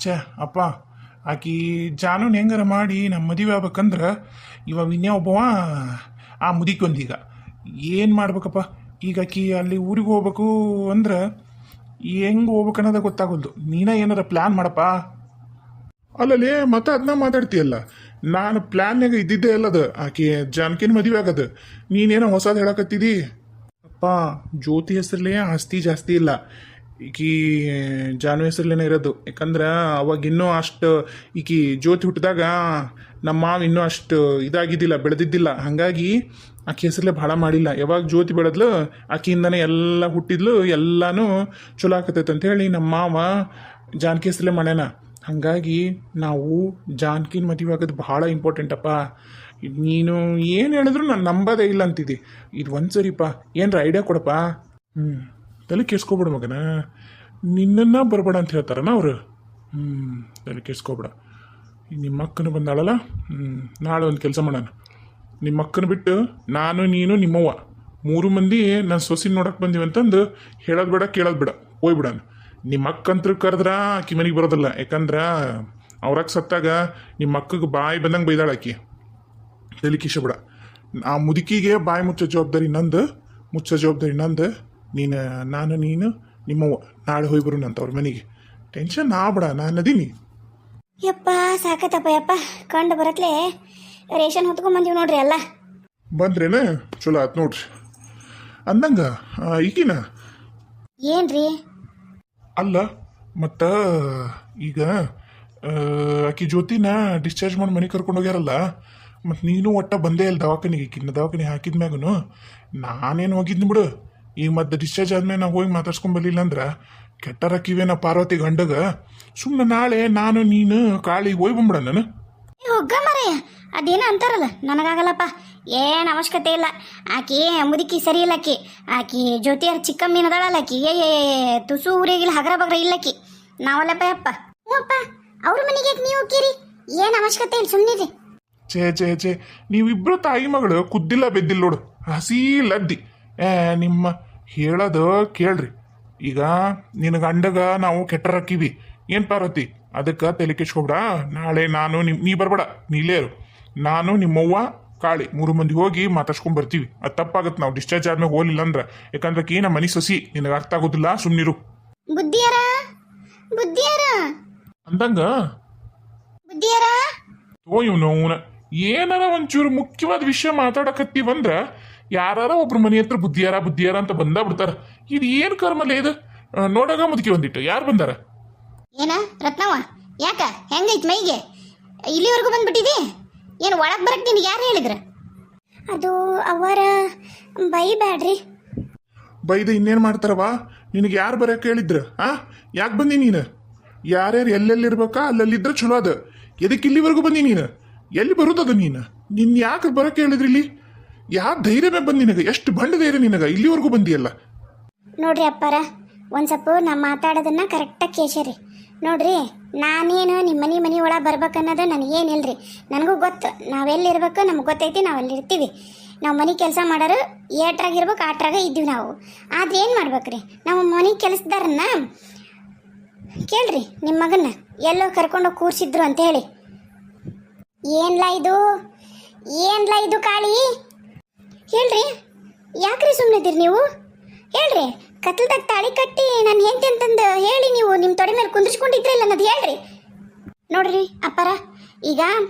ಛೇ ಅಪ್ಪ, ಆಕಿ ಜಾನುನ್ ಹೆಂಗಾರ ಮಾಡಿ ನಮ್ಮ ಮದುವೆ ಆಗ್ಬೇಕಂದ್ರೆ ಇವಾಗ ಇನ್ನೇ ಒಬ್ಬವ ಆ ಮುದಿಕೊಂದೀಗ ಏನು ಮಾಡ್ಬೇಕಪ್ಪ. ಈಗ ಆಕಿ ಅಲ್ಲಿ ಊರಿಗೆ ಹೋಗ್ಬೇಕು ಅಂದ್ರೆ ಹೆಂಗೆ ಹೋಗ್ಬೇಕು ಅನ್ನೋದು ಗೊತ್ತಾಗೋದು. ನೀನೇ ಏನಾರ ಪ್ಲ್ಯಾನ್ ಮಾಡಪ್ಪ. ಅಲ್ಲಲ್ಲಿ ಮತ್ತೆ ಅದನ್ನ ಮಾತಾಡ್ತೀಯಲ್ಲ. ನಾನು ಪ್ಲ್ಯಾನ್ನಾಗ ಇದ್ದಿದ್ದೆ ಅಲ್ಲದು ಆಕೆ ಜಾನಕಿನ ಮದುವೆ ಆಗದು. ನೀನೇನೋ ಹೊಸದು ಹೇಳಕತ್ತಿದಿ. ಅಪ್ಪ, ಜ್ಯೋತಿ ಹೆಸರಲ್ಲೇ ಆಸ್ತಿ ಜಾಸ್ತಿ ಇಲ್ಲ, ಈಕಿ ಜಾನು ಹೆಸರಲ್ಲೇನೆ ಇರೋದು. ಯಾಕಂದ್ರೆ ಅವಾಗ ಇನ್ನೂ ಅಷ್ಟು ಈಕಿ ಜ್ಯೋತಿ ಹುಟ್ಟಿದಾಗ ನಮ್ಮ ಮಾವ ಇನ್ನೂ ಅಷ್ಟು ಇದಾಗಿದ್ದಿಲ್ಲ, ಬೆಳೆದಿದ್ದಿಲ್ಲ. ಹಾಗಾಗಿ ಆಕೆ ಹೆಸರಲ್ಲೇ ಭಾಳ ಮಾಡಿಲ್ಲ. ಯಾವಾಗ ಜ್ಯೋತಿ ಬೆಳೆದ್ಲು ಆಕೆಯಿಂದನೇ ಎಲ್ಲ ಹುಟ್ಟಿದ್ಲು, ಎಲ್ಲನೂ ಚಲೋ ಆಕತೈತೆ ಅಂತೇಳಿ ನಮ್ಮ ಮಾವ ಜಾನಕಿ ಹೆಸರಲ್ಲೇ ಮಾಡ್ಯಾನ. ಹಾಗಾಗಿ ನಾವು ಜಾನಕಿನ ಮದುವೆ ಆಗೋದು ಭಾಳ ಇಂಪಾರ್ಟೆಂಟಪ್ಪ. ನೀನು ಏನು ಹೇಳಿದ್ರು ನಾನು ನಂಬೋದೇ ಇಲ್ಲ ಅಂತಿದ್ದಿ. ಇದು ಒಂದು ಸರಿಪ್ಪ, ಏನರ ಐಡಿಯಾ ಕೊಡಪ್ಪ. ತಲೆ ಕೆಸ್ಕೊಬಿಡು ಮಗನ. ನಿನ್ನನ್ನು ಬರಬೇಡ ಅಂತ ಹೇಳ್ತಾರನ ಅವರು. ತಲೆ ಕೆಸ್ಕೊಬೇಡ. ಈಗ ನಿಮ್ಮ ಅಕ್ಕನ ಬಂದಾಳಲ್ಲ, ನಾಳೆ ಒಂದು ಕೆಲಸ ಮಾಡೋಣ. ನಿಮ್ಮ ಅಕ್ಕನ ಬಿಟ್ಟು ನಾನು, ನೀನು, ನಿಮ್ಮವ್ವ 3 ಮಂದಿ ನಾನು ಸೊಸಿನ ನೋಡಕ್ಕೆ ಬಂದೀವಂತಂದು ಹೇಳೋದು ಬೇಡ, ಕೇಳೋದು ಬೇಡ, ಹೋಗ್ಬಿಡಣ. ನಿಮ್ಮ ಅಕ್ಕಂತ್ರ ಕರೆದ್ರ ಆಕಿ ಮನೆಗೆ ಬರೋದಿಲ್ಲ. ಯಾಕಂದ್ರೆ ಅವ್ರಾಗ ಸತ್ತಾಗ ನಿಮ್ಮ ಅಕ್ಕಗೆ ಬಾಯಿ ಬಂದಂಗೆ ಬೈದಾಳ ಆಕಿ. ತಲೆ ಕಿಶಬಿಡ. ಆ ಮುದುಕಿಗೆ ಬಾಯಿ ಮುಚ್ಚೋ ಜವಾಬ್ದಾರಿ ನಂದು, ನಾನು, ನೀನು, ನಿಮ್ಮವ್ವ ನಾಳೆ ಹೋಗಿ ಬರೋಣಂತ ಅವ್ರ ಮನೆಗೆ. ಟೆನ್ಷನ್ ಆಗ್ಬೇಡ, ನಾನು ಅದೀನಿ. ಯಪ್ಪ ಸಾಕತ್ತಪ್ಪ ಯಪ್ಪ, ಕಂಡು ಬರತ್ಲೆ ರೇಷನ್ ಹೊತ್ಕೊಂಡ್ ನೋಡ್ರಿ ಅಲ್ಲ. ಬಂದ್ರೇನ ಚಲೋ ಆಯ್ತು ನೋಡ್ರಿ. ಅಂದಂಗ ಈಗಿನ ಏನ್ರಿ? ಅಲ್ಲ ಮತ್ತ ಈಗ ಆಕಿ ಜ್ಯೋತಿನ ಡಿಸ್ಚಾರ್ಜ್ ಮಾಡಿ ಮನೆಗೆ ಕರ್ಕೊಂಡು ಹೋಗ್ಯಾರಲ್ಲ, ಮತ್ತು ನೀನು ಒಟ್ಟ ಬಂದೇ ಇಲ್ಲ ದವಾಖಾನಿಗೆ. ದವಾಖಾನೆ ಹಾಕಿದ ಮ್ಯಾಗನು ನಾನೇನು ಹೋಗಿದ್ನಿ ಬಿಡು. ಈಗ ಮತ್ತೆ ಡಿಸ್ಚಾರ್ಜ್ ಆದ್ಮೇಲೆ ನಾವು ಹೋಗಿ ಮಾತಾಡ್ಸ್ಕೊಂಬರ್ಲಿಲ್ಲ ಅಂದ್ರೆ ಕೆಟ್ಟರ ಕಿವೇನ ಪಾರ್ವತಿ ಗಂಡಗ. ಸುಮ್ಮನೆ ನಾಳೆ ನಾನು, ನೀನು, ಕಾಳಿ ಹೋಗಿ ಬಂದ್ಬಿಡ ನಾನು. ಹೋಗ ಮರೆಯ, ಅದೇನೋ ಅಂತಾರಲ್ಲ, ನನಗಾಗಲ್ಲಪ್ಪ, ಏನು ಅವಶ್ಯಕತೆ ಇಲ್ಲ. ಆಕಿ ಮುದುಕಿ ಸರಿ ಇಲ್ಲ. ಆಕಿ ಜ್ಯೋತಿಯರ್ ಚಿಕ್ಕಮ್ಮಿನದಳಲ್ಲ, ಆಕಿ ತುಸು ಊರಿಗಿಲ್ಲ, ಹಗರ ಬಗ್ರ ಇಲ್ಲಕ್ಕಿ. ನಾವಲ್ಲಪ್ಪ ಯಪ್ಪ. ಹ್ಞೂಪ್ಪ, ಅವ್ರ ಮನೆಗೆ ನೀವು ಹೋಗ್ತೀರಿ, ಏನು ಅವಶ್ಯಕತೆ ಇಲ್ಲ, ಸುಮ್ಮನಿರಿ. ಛೇ ನೀವಿಬ್ರು ತಾಯಿ ಮಗಳು ಕುದ್ದಿಲ್ಲ ಬೆದ್ದಿಲ್ಲ ನೋಡು, ಹಸಿ ಲದ್ದಿ. ನಿಮ್ಮ ಹೇಳೋದು ಕೇಳ್ರಿ. ಈಗ ನಿನ್ನ ಗಂಡಗ ನಾವು ಕೆಟ್ಟರಕ್ಕಿವಿ ಏನು ಪಾರ್ವತಿ, ಅದಕ್ಕೆ ತಲೆ ಕೆಚ್ಕೊಬಿಡ. ನಾಳೆ ನಾನು ನೀ ಬರಬೇಡ, ನೀಲೇರು. ನಾನು, ನಿಮ್ಮವ್ವ, ಕಾಳಿ 3 ಮಂದಿ ಹೋಗಿ ಮಾತಾಡ್ಸ್ಕೊಂಡ್ ಬರ್ತೀವಿ. ಅದು ತಪ್ಪಾಗತ್ತೆ ನಾವು ಡಿಸ್ಚಾರ್ಜ್ ಆದ್ಮೇಲೆ ಹೋಗ್ಲಿಲ್ಲ ಅಂದ್ರೆ. ಯಾಕಂದ್ರೆ ಕೀ ನಮ್ಮ ಮನೆ ಸೊಸಿ, ನಿನಗೆ ಅರ್ಥ ಆಗೋದಿಲ್ಲ, ಸುಮ್ಮನಿರು. ಬುದ್ಧಿಯಾರ ಅಂದಂಗ ಇವನು ಏನಾರ ಒಂಚೂರು ಮುಖ್ಯವಾದ ವಿಷಯ ಮಾತಾಡಕತ್ತೀವಂದ್ರ ಯಾರ ಒಬ್ರು ಮನೆ ಹತ್ರ ಬುದ್ಧಿಯಾರ ಅಂತ ಬಿಡ್ತಾರ. ಇದು ಏನು ಕರ್ಮಲ್ಲ ಇದು? ನೋಡಾಗ ಮುದುಕಿ ಒಂದಿಟ್ಟು ಯಾರು ಬಂದಾರ? ಏನ ರತ್ನವ್ವ, ಯಾಕ ಹೆಂಗೈತ್ ಮೈಗೆ? ಇಲ್ಲಿವರೆಗೂ ಬಂದ್ಬಿಟ್ಟಿದೆ. ಏನು ಒಳಗೆ ಬರಕ್ ನಿನ್ಗೆ ಯಾರು ಹೇಳಿದ್ರ? ಅದು ಅವರ ಬೈಬ್ಯಾಡ್ರಿ. ಬೈದ ಇನ್ನೇನು ಮಾಡ್ತಾರವಾ? ನಿನಗೆ ಯಾರು ಬರೋಕೆ ಹೇಳಿದ್ರ? ಯಾಕೆ ಬಂದಿ ನೀನು? ಯಾರ್ಯಾರು ಎಲ್ಲೆಲ್ಲಿರ್ಬೇಕಾ ಅಲ್ಲಲ್ಲಿದ್ರೆ ಚಲೋ ಅದ. ಎದಕ್ಕೆ ಇಲ್ಲಿವರೆಗೂ ಬಂದಿ ನೀನು? ಎಲ್ಲಿ ಬರೋದದ ನೀನು? ನಿನ್ನ ಯಾಕೆ ಬರೋಕೆ ಹೇಳಿದ್ರಿ ಇಲ್ಲಿ? ಯಾವ ಧೈರ್ಯವೇ ಬಂದು ನಿನಗೆ? ಎಷ್ಟು ಬಂಡ ಧೈರ್ಯ ನಿನಗೆ? ಇಲ್ಲಿವರೆಗೂ ಬಂದಿಯಲ್ಲ. ನೋಡ್ರಿ ಅಪ್ಪಾರ, ಒಂದು ಸ್ವಲ್ಪ ನಾ ಮಾತಾಡೋದನ್ನ ಕರೆಕ್ಟಾಗಿ ಕೇಳ್ರಿ. ನೋಡ್ರಿ, ನಾನೇನು ನಿಮ್ಮ ಮನೆ ಒಳಗೆ ಬರ್ಬೇಕನ್ನೋದು ನನಗೇನಿಲ್ರಿ. ನನಗೂ ಗೊತ್ತು ನಾವೆಲ್ಲಿರ್ಬೇಕು, ನಮ್ಗೆ ಗೊತ್ತೈತಿ, ನಾವೆಲ್ಲಿರ್ತೀವಿ. ನಾವು ಮನೆ ಕೆಲಸ ಮಾಡೋರು ಏಟ್ರಾಗಿರ್ಬೇಕು ಆಟ್ರಾಗ ಇದ್ದೀವಿ ನಾವು. ಆದ್ರೆ ಏನು ಮಾಡ್ಬೇಕ್ರಿ, ನಮ್ಮ ಮನೆ ಕೆಲಸದಾರನ್ನ ಕೇಳ್ರಿ. ನಿಮ್ಮ ಮಗನ್ನ ಎಲ್ಲೋ ಕರ್ಕೊಂಡೋಗಿ ಕೂರಿಸಿದ್ರು ಅಂತ ಹೇಳಿ. ಏನ್ಲ ಇದು ಕಾಳಿ? ಹೇಳ್ರಿ, ಯಾಕ್ರಿ ಸುಮ್ಮನಿದ್ದೀರಿ ನೀವು? ಹೇಳ್ರಿ, ಕತ್ಲದಾಗ ತಾಳಿ ಕಟ್ಟಿ ನಾನು ಹೆಂಡತಿ ಅಂತಂದು ಹೇಳಿ ನೀವು ನಿಮ್ಮ ತೊಡೆ ಮೇಲೆ ಕುಂದಿರ್ಸ್ಕೊಂಡಿದ್ರಲ್ಲ ಅನ್ನೋದು ಹೇಳ್ರಿ. ನೋಡ್ರಿ ಅಪ್ಪಾರ, ಈಗ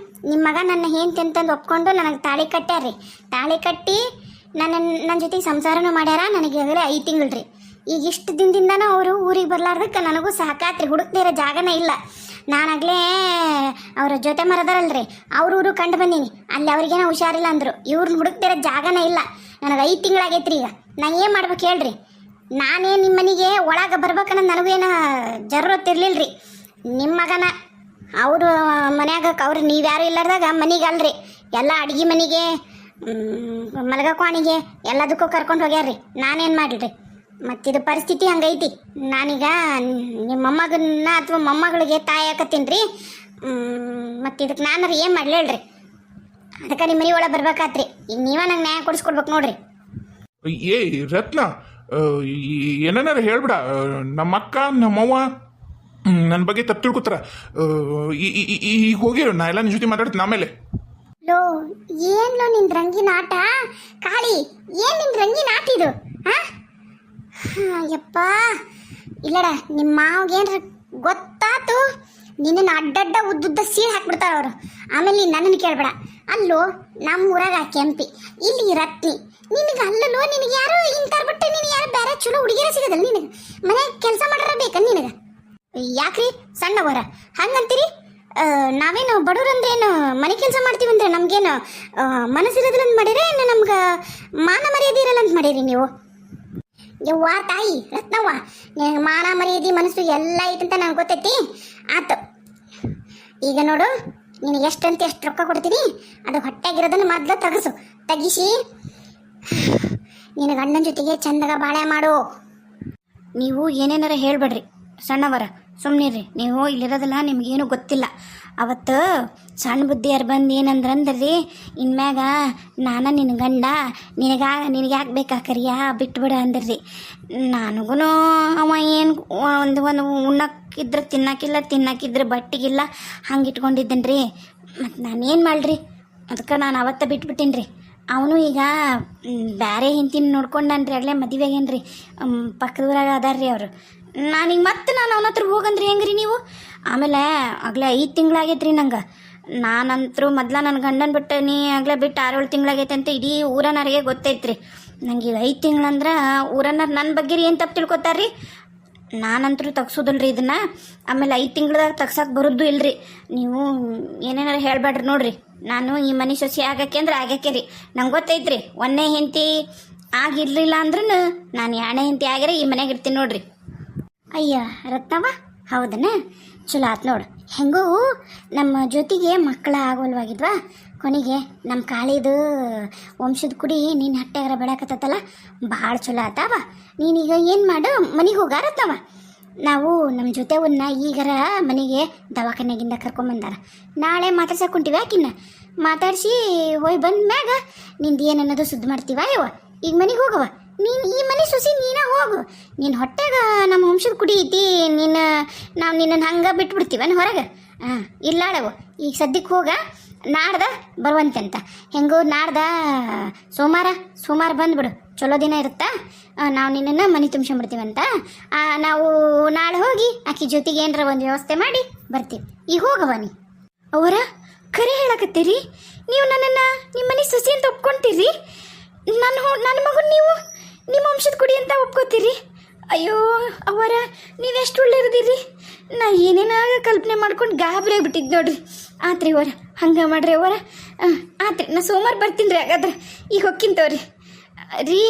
ನಿಮ್ಮ ಮಗ ನನ್ನ ಹೆಂಡತಿ ಅಂತಂದು ಒಪ್ಕೊಂಡು ನನಗೆ ತಾಳಿ ಕಟ್ಟ್ಯಾರ್ರಿ. ತಾಳಿ ಕಟ್ಟಿ ನನ್ನ ಜೊತೆಗೆ ಸಂಸಾರನೂ ಮಾಡ್ಯಾರ. ನನಗೆ ಈಗಾಗಲೇ 5 ತಿಂಗಳು ರೀ. ಈಗ ಇಷ್ಟು ದಿನದಿಂದನೂ ಅವರು ಊರಿಗೆ ಬರ್ಲಾರ್ದಕ್ಕೆ ನನಗೂ ಸಾಕಾತ್ರಿ. ಹುಡುಕ್ದೇ ಇರೋ ಜಾಗನೇ ಇಲ್ಲ. ನಾನಾಗಲೇ ಅವ್ರ ಜೊತೆ ಮರದಾರಲ್ರಿ, ಅವ್ರ ಊರು ಕಂಡು ಬಂದೀನಿ. ಅಲ್ಲಿ ಅವ್ರಿಗೇನೋ ಹುಷಾರಿಲ್ಲ ಅಂದರು. ಇವ್ರನ್ನ ಹುಡುಕ್ತಿರೋ ಜಾಗನೇ ಇಲ್ಲ. ನನಗೆ 5 ತಿಂಗಳಾಗೈತ್ರಿ. ಈಗ ನಾನು ಏನು ಮಾಡ್ಬೇಕು ಹೇಳ್ರಿ? ನಾನೇ ನಿಮ್ಮ ಮನೆಗೆ ಒಳಗೆ ಬರ್ಬೇಕನ್ನೋದು ನನಗೇನು ಜರೂರತ್ತಿರ್ಲಿಲ್ಲ ರೀ. ನಿಮ್ಮ ಮಗನ ಅವರು ಮನ್ಯಾಗ ಅವ್ರು ನೀವ್ಯಾರು ಇಲ್ಲಾರ್ದಾಗ ಮನೆಗೆ ಅಲ್ರಿ, ಎಲ್ಲ ಅಡುಗೆ ಮನೆಗೆ, ಮಲಗಕ್ವಾಣಿಗೆ ಎಲ್ಲದಕ್ಕೂ ಕರ್ಕೊಂಡು ಹೋಗ್ಯಾರ್ರಿ. ನಾನೇನು ಮಾಡಿರಿ? ಮತ್ತಿದು ಪರಿಸ್ಥಿತಿ ಹಂಗೈತಿ. ನಾನೀಗ ನಿಮ್ಮ ಮೊಮ್ಮಗನ್ನ ಅಥವಾ ಮೊಮ್ಮಗಳಿಗೆ ತಾಯಿ ಹಾಕತ್ತೀನಿ ರೀ. ಮತ್ತು ಇದಕ್ಕೆ ನಾನು ಏನು ಮಾಡಲಿ ಹೇಳ್ರಿ? ಅದಕ್ಕೆ ನಿಮ್ಮ ಮನೆ ಒಳಗೆ ಬರ್ಬೇಕಾತ್ರಿ. ಈಗ ನೀವೇ ನಂಗೆ ನ್ಯಾಯ ಕೊಡಿಸ್ಕೊಡ್ಬೇಕು ನೋಡ್ರಿ. ರತ್ನ, ಏನಾರ ಹೇಳ್ಬಿಡ. ನಮ್ಮ ಅಕ್ಕ, ನಮ್ಮವ್ವ ನನ್ನ ಬಗ್ಗೆ ತಪ್ಪು ತಿಳ್ಕೊತಾರ. ಈಗ ಹೋಗಿ ನಾ ಎಲ್ಲ ನಿನ್ನ ಜೊತೆ ಮಾತಾಡ್ತೀನಿ ಆಮೇಲೆ. ಲೋ ಏನ್ಲೋ ನಿನ್ ರಂಗಿನ ಆಟ ಕಾಳಿ, ಏನ್ ನಿನ್ ರಂಗಿನ ಆಟ ಇದು? ಯಪ್ಪ ಇಲ್ಲಡ ನಿಮ್ಮ ಮಾವಗೇನ್ರ ಗೊತ್ತಾತು, ನಿನ್ನ ಅಡ್ಡಡ್ಡ ಉದ್ದುದ್ದ ಸೀರೆ ಹಾಕ್ಬಿಡ್ತಾರ ಅವರು. ಆಮೇಲೆ ನೀನು ನನ್ನನ್ನು ಕೇಳ್ಬೇಡ. ಅಲ್ಲೋ ನಮ್ಮ ಊರಾಗ ಕೆಂಪಿ, ಇಲ್ಲಿ ರತ್ನಿ, ನಿನಗೆ ಅಲ್ಲಲ್ಲೋ ನಿನಗೆ ಯಾರು ಇಂತಾರ ಬಿಟ್ಟು ನಿನಗೆ ಯಾರು ಬೇರೆ ಚಲೋ ಹುಡುಗಿರ ಸಿಗದಲ್ಲ ನಿನಗೆ? ಮನ್ಯಾಗ ಕೆಲಸ ಮಾಡ್ರ ಬೇಕ ನಿನಗೆ? ಯಾಕ್ರಿ ಸಣ್ಣವರ ಹಂಗಂತೀರಿ? ನಾವೇನು ಬಡವ್ರಂದ್ರೇನು ಮನೆ ಕೆಲಸ ಮಾಡ್ತೀವಿ ಅಂದ್ರೆ ನಮ್ಗೇನು ಮನಸ್ಸಿರೋದಿಲ್ಲ ಅಂತ ಮಾಡಿರಿ, ಇನ್ನು ನಮ್ಗೆ ಮಾನ ಮರ್ಯಾದೆ ಇರಲ್ಲ ಅಂತ ಮಾಡಿರಿ ನೀವು? ಯವ್ವ ತಾಯಿ ರತ್ನವ್ವ, ನಿನಗೆ ಮಾನ ಮರ್ಯಾದೆ ಮನಸ್ಸು ಎಲ್ಲ ಐತಂತ ನನಗೆ ಗೊತ್ತೈತಿ. ಆತು, ಈಗ ನೋಡು ನಿನಗೆ ಎಷ್ಟಂತ ಎಷ್ಟು ರೊಕ್ಕ ಕೊಡ್ತೀನಿ, ಅದು ಹೊಟ್ಟೆಗಿರೋದನ್ನು ಮೊದಲು ತೆಗಿಸಿ ನಿನಗೆ ಅಣ್ಣನ ಜೊತೆಗೆ ಚಂದಾಗ ಬಾಳೆ ಮಾಡು. ನೀವು ಏನೇನಾರ ಹೇಳ್ಬೇಡ್ರಿ ಸಣ್ಣವರ, ಸುಮ್ಮನಿರ್ರಿ. ನೀವು ಇಲ್ಲಿರೋದಿಲ್ಲ, ನಿಮಗೇನು ಗೊತ್ತಿಲ್ಲ. ಅವತ್ತು ಸಣ್ಣ ಬುದ್ಧಿಯರು ಬಂದು ಏನಂದ್ರಂದ್ರಿ, ಇನ್ಮ್ಯಾಗ ನಾನು ನಿನ್ನ ಗಂಡ, ನಿನಗೆ ಯಾಕೆ ಬೇಕಾ ಕರಿಯ ಬಿಟ್ಬಿಡ ಅಂದ್ರಿ. ನನಗೂ ಅವ ಏನು ಒಂದು ಉಣ್ಣಕ್ಕಿದ್ರೆ ತಿನ್ನಕ್ಕಿದ್ರೆ ಬಟ್ಟಿಗಿಲ್ಲ, ಹಂಗೆ ಇಟ್ಕೊಂಡಿದ್ದೇನೆ ರೀ. ಮತ್ತು ನಾನೇನು ಮಾಡ್ರಿ, ಅದಕ್ಕೆ ನಾನು ಅವತ್ತ ಬಿಟ್ಬಿಟ್ಟೀನಿ ರೀ. ಅವನು ಈಗ ಬೇರೆ ಹಿಂತಿನ ನೋಡ್ಕೊಂಡನ್ರಿ, ಆಗಲೇ ಮದುವೆ ಆಗೇನ್ರಿ, ಪಕ್ಕದೂರಾಗ ಅದಾರ್ರಿ ಅವರು. ನಾನೀಗ ಮತ್ತೆ ನಾನು ಅವನ ಹತ್ರ ಹೋಗಂದ್ರಿ ಹೆಂಗ್ರಿ ನೀವು? ಆಮೇಲೆ ಆಗಲೇ 5 ತಿಂಗಳಾಗೈತ್ರಿ ನಂಗೆ. ನಾನಂತರೂ ಮೊದ್ಲ ನನ್ನ ಗಂಡನ ಬಿಟ್ಟು ಆಗಲೇ ಬಿಟ್ಟು 6-7 ತಿಂಗಳಾಗೈತೆ ಅಂತ ಇಡೀ ಊರನರಿಗೆ ಗೊತ್ತೈತ್ರಿ. ನಂಗೆ ಈಗ 5 ತಿಂಗಳಂದ್ರೆ ಊರನ್ನಾರು ನನ್ನ ಬಗ್ಗೆ ಏನು ತಪ್ಪು ತಿಳ್ಕೊತಾರ್ರಿ. ನಾನಂತರೂ ತಗ್ಸೋದಿಲ್ರಿ ಇದನ್ನು. ಆಮೇಲೆ 5 ತಿಂಗಳದಾಗ ತಗ್ಸಕ್ಕೆ ಬರೋದು ಇಲ್ರಿ. ನೀವು ಏನೇನಾರು ಹೇಳಬೇಡ್ರಿ. ನೋಡ್ರಿ, ನಾನು ಈ ಮನೆ ಸೊಸೆ ಆಗಕ್ಕೆ ಅಂದ್ರೆ ಆಗಕ್ಕೆ ರೀ. ನಂಗೆ ಗೊತ್ತೈತ್ರಿ, ಒಂದೇ ಹೆಂಡತಿ ಆಗಿರ್ಲಿಲ್ಲ ಅಂದ್ರೂ ನಾನು 2ನೇ ಹೆಂಡತಿ ಆಗಿರ ಈ ಮನೆಗೆ ಇರ್ತೀನಿ ನೋಡ್ರಿ. ಅಯ್ಯ ರತ್ನವ್ವ, ಹೌದನ? ಚಲೋ ಆತು ನೋಡು. ಹೆಂಗೂ ನಮ್ಮ ಜೊತೆಗೆ ಮಕ್ಕಳ ಆಗೋಲ್ವಾಗಿದ್ವಾ, ಕೊನೆಗೆ ನಮ್ಮ ಕಾಳಿದು ವಂಶದ ಕುಡಿ ನೀನು ಹಟ್ಟೆಗಾರ ಬೆಳಕತ್ತಲ್ಲ, ಭಾಳ ಚಲೋ ಆತಾವ. ನೀನೀಗ ಏನು ಮಾಡು, ಮನೆಗೆ ಹೋಗ ರತ್ನವ್ವ. ನಾವು ನಮ್ಮ ಜೊತೆವನ್ನ ಈಗರ ಮನೆಗೆ ದವಾಖಾನೆಗಿಂದ ಕರ್ಕೊಂಬಂದಾರ. ನಾಳೆ ಮಾತಾಡ್ಸಕ್ಕೆ ಹೊಂಟಿವಿ. ಆಕಿನ್ನ ಮಾತಾಡಿಸಿ ಹೋಯ್ ಬಂದ ಮ್ಯಾಗ ನಿಂದು ಏನನ್ನೋದು ಸುದ್ದಿ ಮಾಡ್ತೀವ. ಯವ್ವ ಈಗ ಮನೆಗೆ ಹೋಗವ. ನೀನು ಈ ಮನೆ ಸೊಸಿ ನೀನ ಹೋಗು. ನೀನು ಹೊಟ್ಟೆಗ ನಮ್ಮ ವಂಶದ ಕುಡಿ ಐತಿ, ನಾವು ನಿನ್ನನ್ನು ಹಂಗೆ ಬಿಟ್ಬಿಡ್ತೀವನ್ ಹೊರಗೆ? ಇಲ್ಲಾಡವು. ಈಗ ಸದ್ಯಕ್ಕೆ ಹೋಗ, ನಾಡ್ದ ಬರುವಂತೆ ಅಂತ. ಹೆಂಗೋ ನಾಡ್ದ ಸೋಮವಾರ ಬಂದ್ಬಿಡು, ಚಲೋ ದಿನ ಇರುತ್ತಾ. ನಾವು ನಿನ್ನನ್ನು ಮನೆ ತುಂಬ್ಸ್ಕೊಂಡ್ಬಿಡ್ತೀವಂತ. ನಾವು ನಾಳೆ ಹೋಗಿ ಆಕಿ ಜೊತೆಗೆ ಏನರ ಒಂದು ವ್ಯವಸ್ಥೆ ಮಾಡಿ ಬರ್ತೀವಿ. ಈಗ ಹೋಗವ ನೀ. ಅವರ ಖರೆ ಹೇಳಕತ್ತೀರಿ ನೀವು? ನನ್ನನ್ನು ನಿಮ್ಮ ಮನೆ ಸೊಸಿ ಅಂತ ಒಪ್ಕೊಂತೀರಿ? ನನ್ನ ಮಗನ ನೀವು ನಿಮ್ಮ ವಂಶದ ಕುಡಿ ಅಂತ ಒಪ್ಕೋತೀರಿ? ಅಯ್ಯೋ ಅವರ, ನೀವೆಷ್ಟು ಒಳ್ಳೆಯದಿರಿ. ನಾ ಏನೇನಾಗ ಕಲ್ಪನೆ ಮಾಡ್ಕೊಂಡು ಗಾಬರಿ ಆಗ್ಬಿಟ್ಟಿದ್ದು ನೋಡ್ರಿ. ಆತ್ರಿ ಅವರ, ಹಂಗೆ ಮಾಡ್ರಿ ಅವರ. ಆತ್ರಿ, ನಾ ಸೋಮವಾರ ಬರ್ತೀನಿ ರೀ. ಹಾಗಾದ್ರೆ ಈಗ ಹೊಕ್ಕಿಂತವ್ರಿ ರೀ.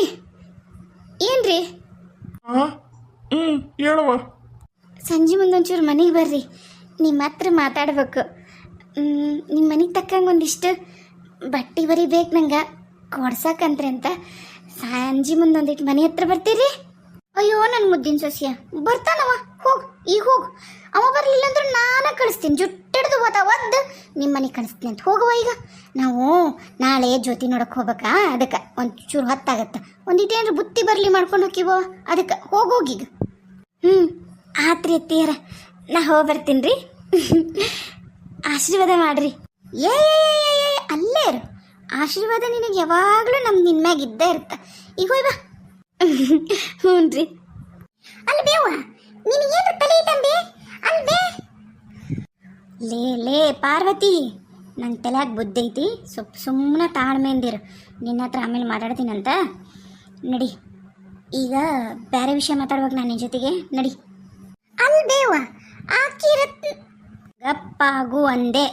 ಏನು ರೀ? ಹೇಳವ. ಸಂಜೆ ಮುಂದೊಂಚೂರು ಮನೆಗೆ ಬರ್ರಿ, ನಿಮ್ಮ ಹತ್ರ ಮಾತಾಡ್ಬೇಕು. ನಿಮ್ಮ ಮನೆಗೆ ತಕ್ಕಂಗೆ ಒಂದಿಷ್ಟು ಬಟ್ಟೆ ಬರಿಬೇಕು ನಂಗೆ ಕೊಡ್ಸಕ್ಕಂತ್ರಿ ಅಂತ. ಸಂಜೆ ಮುಂದೊಂದಿಟ್ಟು ಮನೆ ಹತ್ರ ಬರ್ತೀರಿ? ಅಯ್ಯೋ ನನ್ನ ಮುದ್ದಿನ ಸೊಸಿಯ ಬರ್ತಾನವ. ಹೋಗು, ಈಗ ಹೋಗು. ಅವ ಬರಲಿಲ್ಲ ಅಂದ್ರೆ ನಾನು ಕಳಿಸ್ತೀನಿ, ಜುಟ್ಟಿಡ್ದು ಒದ್ದು ನಿಮ್ಮ ಮನೆಗೆ ಕಳಿಸ್ತೀನಿ ಅಂತ. ಹೋಗುವ ಈಗ. ನಾವು ನಾಳೆ ಜ್ಯೋತಿ ನೋಡಕ್ಕೆ ಹೋಗ್ಬೇಕಾ, ಅದಕ್ಕೆ ಒಂಚೂರು ಹೊತ್ತಾಗತ್ತೆ. ಒಂದಿಟ್ಟೇನ್ರ ಬುತ್ತಿ ಬರಲಿ ಮಾಡ್ಕೊಂಡು ಹೋಗಿವೋ, ಅದಕ್ಕೆ ಹೋಗೀಗ. ಆತ್ರಿ ಅತ್ತಿಯರ, ನಾ ಹೋಗಿ ಬರ್ತೀನಿ ರೀ. ಆಶೀರ್ವಾದ ಮಾಡ್ರಿ. ಏ ಅಲ್ಲೇ ಇರು. ಆಶೀರ್ವಾದ ನಿನಗೆ ಯಾವಾಗಲೂ ನಿನ್ನ ಮ್ಯಾಗ ಇದ್ದೇ ಇರುತ್ತೆ. ಈಗ ಹೋಯ್ ಬಾ. ಹ್ಞೂ ರೀ. ಅಲ್ಲಿ ಬೇವ, ನಿನಗೇನು ತಲೆ ಐತಂದೆ? ಅಲ್ಲಿ ಬೇ. ಲೇ ಪಾರ್ವತಿ, ನಂಗೆ ತಲೆಯಾಗ ಬುದ್ಧಿ ಐತಿ. ಸುಮ್ಮನೆ ತಾಳ್ಮೆಂದಿರು. ನಿನ್ನ ಹತ್ರ ಆಮೇಲೆ ಮಾತಾಡ್ತೀನಂತ. ನಡಿ, ಈಗ ಬೇರೆ ವಿಷಯ ಮಾತಾಡ್ಬೇಕು ನಾನು ನಿನ್ನ ಜೊತೆಗೆ. ನಡಿ. ಅಲ್ಲಿ ಬೇವ ಆಕಿರತ್ ಗಪ್ಪಾಗು ಅಂದೆ.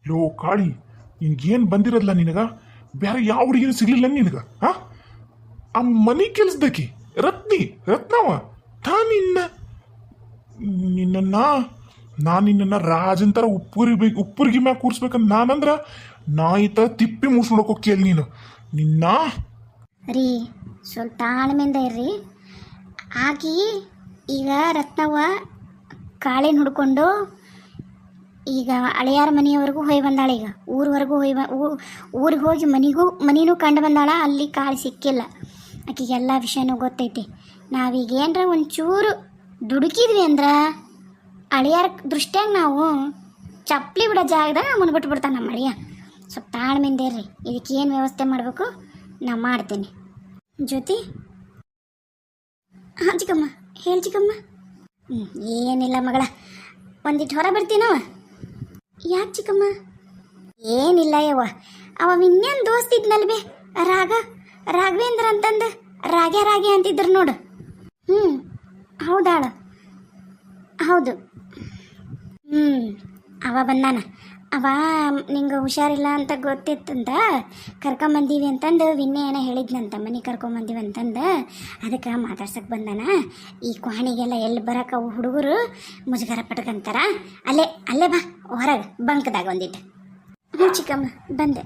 ಲೋ ಕಾಳಿ, ನಿನ್ಗೇನು ಬಂದಿರೋದಿಲ್ಲ ನಿನಗ? ಬೇರೆ ಯಾವ ಹುಡುಗಿನೂ ಸಿಗ್ಲಿಲ್ಲ ನಿನಗ? ಆ ಮನೆ ಕೆಲ್ಸದಕ್ಕಿ ರತ್ನವ ನಿನ್ನ ರಾಜನ್ ಥರ ಉಪ್ಪುರಿಗೆ ಮ್ಯಾಗ ಕೂರ್ಸ್ಬೇಕಂತ ನಾನಂದ್ರ ನಾಯಿ ಥರ ತಿಪ್ಪಿ ಮುಸ್ಕೊಳಕ್ ಹೋಗ್ಯಲ್ ನೀನು. ನಿನ್ನ ರೀ ಸ್ವಲ್ಪ ತಾಳ್ಮೆಯಿಂದ ಇರ್ರಿ. ಆಕಿ ಈಗ ರತ್ನವ್ವ ಕಾಳಿನ ಹುಡ್ಕೊಂಡು ಈಗ ಹಳೆಯಾರ ಮನೆಯವರೆಗೂ ಹೋಗಿ ಬಂದಾಳ. ಈಗ ಊರವರೆಗೂ ಊರಿಗೆ ಹೋಗಿ ಮನೆನೂ ಕಂಡು ಬಂದಾಳ. ಅಲ್ಲಿ ಕಾಳು ಸಿಕ್ಕಿಲ್ಲ. ಆಕೆಗೆಲ್ಲ ವಿಷಯನೂ ಗೊತ್ತೈತಿ. ನಾವೀಗ ಏನರ ಒಂಚೂರು ದುಡುಕಿದ್ವಿ ಅಂದ್ರೆ ಅಳಿಯಾರ ದೃಷ್ಟ್ಯಾಗ ನಾವು ಚಪ್ಪಲಿ ಬಿಡೋ ಜಾಗದಾಗ ಅವನು ಬಿಟ್ಬಿಡ್ತಾನೆ ನಮ್ಮ ಅಳಿಯ. ಸ್ವಲ್ಪ ತಾಳ್ಮೆಯಿಂದ ಇರ್ರಿ, ಇದಕ್ಕೆ ಏನು ವ್ಯವಸ್ಥೆ ಮಾಡಬೇಕು ನಾ ಮಾಡ್ತೀನಿ. ಜ್ಯೋತಿ, ಹಾಂ ಚಿಕ್ಕಮ್ಮ, ಹೇಳಿ ಚಿಕ್ಕಮ್ಮ. ಏನಿಲ್ಲ ಮಗಳ, ಒಂದಿಟ್ಟು ಹೊರ ಬರ್ತೀನವ. ಯಾಕೆ ಚಿಕ್ಕಮ್ಮ? ಏನಿಲ್ಲ ಯವ್ವ, ಅವ ಇನ್ನೇನು ದೋಸ್ತ್ ಇದ್ನಲ್ವೇ ರಾಘವೇಂದ್ರ ಅಂತಂದು ರಾಗೆ ಅಂತಿದ್ರು ನೋಡು. ಹೌದಾಳ, ಹೌದು. ಅವ ಬಂದಾನ. ಅವ ನಿಂಗೆ ಹುಷಾರಿಲ್ಲ ಅಂತ ಗೊತ್ತಿತ್ತಂತ ಕರ್ಕೊಂಬಂದೀವಿ ಅಂತಂದು ವಿನ್ನೆ ಏನೋ ಹೇಳಿದ್ನಂತ, ಮನೆ ಕರ್ಕೊಂಬಂದೀವಿ ಅಂತಂದು ಅದಕ್ಕೆ ಮಾತಾಡ್ಸಕ್ಕೆ ಬಂದಾನ. ಈ ಕ್ವಾಣಿಗೆಲ್ಲ ಎಲ್ಲಿ ಬರಕ್ಕೆ ಅವು ಹುಡುಗರು ಮುಜುಗರ ಪಟ್ಕಂತಾರ. ಅಲ್ಲೇ ಬಾ ಹೊರಗೆ ಬಂಕ್ದಾಗ ಒಂದಿಟ್ಟು. ಹ್ಞೂ ಚಿಕ್ಕಮ್ಮ ಬಂದೆ.